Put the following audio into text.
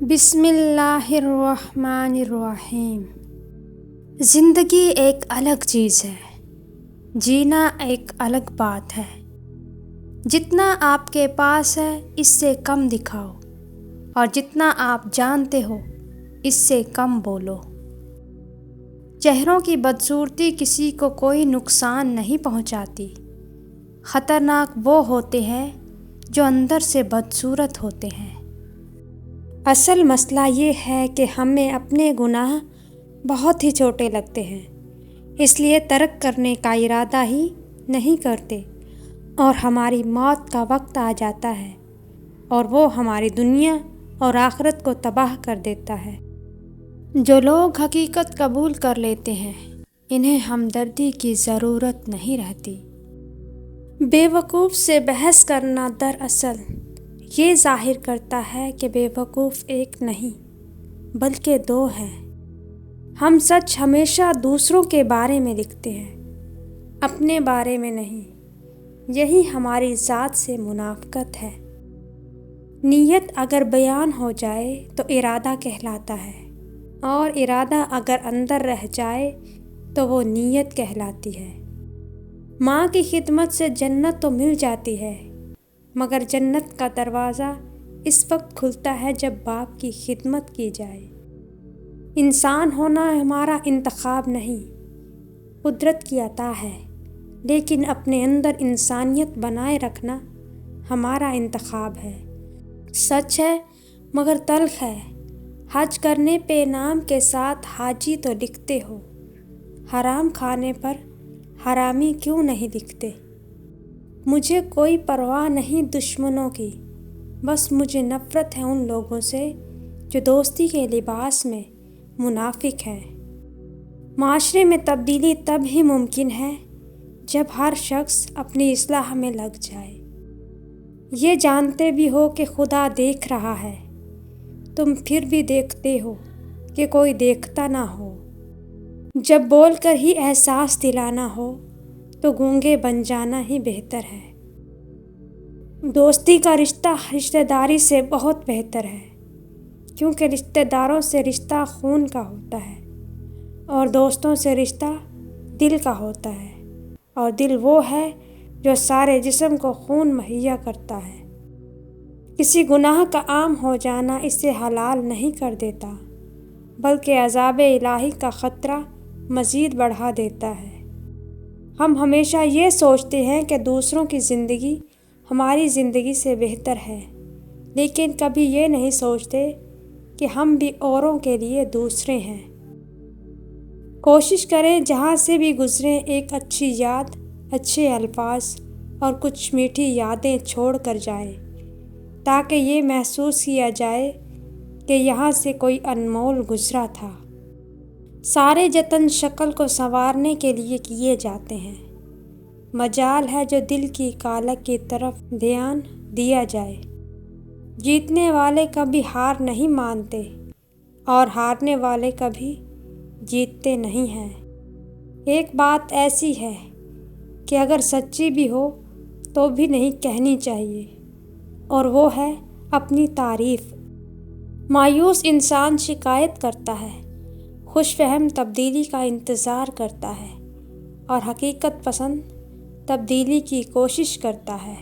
بسم اللہ الرحمن الرحیم۔ زندگی ایک الگ چیز ہے، جینا ایک الگ بات ہے۔ جتنا آپ کے پاس ہے اس سے کم دکھاؤ، اور جتنا آپ جانتے ہو اس سے کم بولو۔ چہروں کی بدصورتی کسی کو کوئی نقصان نہیں پہنچاتی۔ خطرناک وہ ہوتے ہیں جو اندر سے بدصورت ہوتے ہیں۔ اصل مسئلہ یہ ہے کہ ہمیں اپنے گناہ بہت ہی چھوٹے لگتے ہیں، اس لیے ترک کرنے کا ارادہ ہی نہیں کرتے، اور ہماری موت کا وقت آ جاتا ہے اور وہ ہماری دنیا اور آخرت کو تباہ کر دیتا ہے۔ جو لوگ حقیقت قبول کر لیتے ہیں انہیں ہمدردی کی ضرورت نہیں رہتی۔ بے وقوف سے بحث کرنا دراصل یہ ظاہر کرتا ہے کہ بے وقوف ایک نہیں بلکہ دو ہیں۔ ہم سچ ہمیشہ دوسروں کے بارے میں لکھتے ہیں، اپنے بارے میں نہیں۔ یہی ہماری ذات سے منافقت ہے۔ نیت اگر بیان ہو جائے تو ارادہ کہلاتا ہے، اور ارادہ اگر اندر رہ جائے تو وہ نیت کہلاتی ہے۔ ماں کی خدمت سے جنت تو مل جاتی ہے، مگر جنت کا دروازہ اس وقت کھلتا ہے جب باپ کی خدمت کی جائے۔ انسان ہونا ہمارا انتخاب نہیں، قدرت کی عطا ہے، لیکن اپنے اندر انسانیت بنائے رکھنا ہمارا انتخاب ہے۔ سچ ہے مگر تلخ ہے، حج کرنے پہ نام کے ساتھ حاجی تو لکھتے ہو، حرام کھانے پر حرامی کیوں نہیں لکھتے؟ مجھے کوئی پرواہ نہیں دشمنوں کی، بس مجھے نفرت ہے ان لوگوں سے جو دوستی کے لباس میں منافق ہیں۔ معاشرے میں تبدیلی تب ہی ممکن ہے جب ہر شخص اپنی اصلاح میں لگ جائے۔ یہ جانتے بھی ہو کہ خدا دیکھ رہا ہے، تم پھر بھی دیکھتے ہو کہ کوئی دیکھتا نہ ہو۔ جب بول کر ہی احساس دلانا ہو تو گونگے بن جانا ہی بہتر ہے۔ دوستی کا رشتہ رشتہ داری سے بہت بہتر ہے، کیونکہ رشتہ داروں سے رشتہ خون کا ہوتا ہے، اور دوستوں سے رشتہ دل کا ہوتا ہے، اور دل وہ ہے جو سارے جسم کو خون مہیا کرتا ہے۔ کسی گناہ کا عام ہو جانا اسے حلال نہیں کر دیتا، بلکہ عذاب الہی کا خطرہ مزید بڑھا دیتا ہے۔ ہم ہمیشہ یہ سوچتے ہیں کہ دوسروں کی زندگی ہماری زندگی سے بہتر ہے، لیکن کبھی یہ نہیں سوچتے کہ ہم بھی اوروں کے لیے دوسرے ہیں۔ کوشش کریں جہاں سے بھی گزریں ایک اچھی یاد، اچھے الفاظ اور کچھ میٹھی یادیں چھوڑ کر جائیں، تاکہ یہ محسوس کیا جائے کہ یہاں سے کوئی انمول گزرا تھا۔ سارے جتن شکل کو سنوارنے کے لیے کیے جاتے ہیں، مجال ہے جو دل کی کالک کی طرف دھیان دیا جائے۔ جیتنے والے کبھی ہار نہیں مانتے، اور ہارنے والے کبھی جیتتے نہیں ہیں۔ ایک بات ایسی ہے کہ اگر سچی بھی ہو تو بھی نہیں کہنی چاہیے، اور وہ ہے اپنی تعریف۔ مایوس انسان شکایت کرتا ہے، خوش فہم تبدیلی کا انتظار کرتا ہے، اور حقیقت پسند تبدیلی کی کوشش کرتا ہے۔